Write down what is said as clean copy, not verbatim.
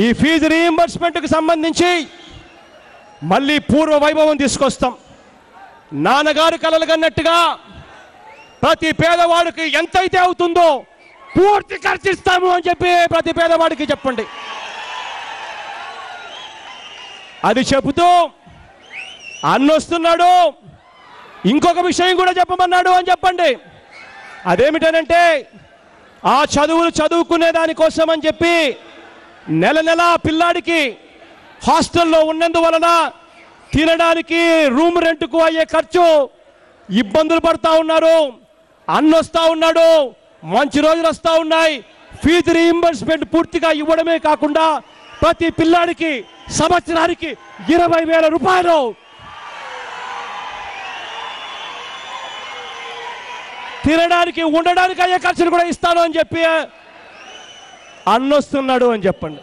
ఈ ఫీజు రీయింబర్స్మెంట్కి సంబంధించి మళ్ళీ పూర్వ వైభవం తీసుకొస్తాం. నాన్నగారు కలలు కన్నట్టుగా ప్రతి పేదవాడికి ఎంతైతే అవుతుందో పూర్తి ఖర్చిస్తాము అని చెప్పి ప్రతి పేదవాడికి చెప్పండి. అది చెబుతూ అన్నొస్తున్నాడు, ఇంకొక విషయం కూడా చెప్పమన్నాడు అని చెప్పండి. అదేమిటనంటే ఆ చదువులు చదువుకునే దానికోసం అని చెప్పి నెల నెల పిల్లాడికి హాస్టల్లో ఉన్నందువలన తినడానికి రూమ్ రెంట్కు అయ్యే ఖర్చు ఇబ్బందులు పడతా ఉన్నారు. అన్నొస్తా ఉన్నాడు, మంచి రోజులు వస్తూ ఉన్నాయి. ఫీజు రీయింబర్స్మెంట్ పూర్తిగా ఇవ్వడమే కాకుండా ప్రతి పిల్లాడికి సంవత్సరానికి 20,000 రూపాయలు తినడానికి ఉండడానికి అయ్యే ఖర్చులు కూడా ఇస్తాను అని చెప్పి అన్నొస్తున్నాడు అని చెప్పండి.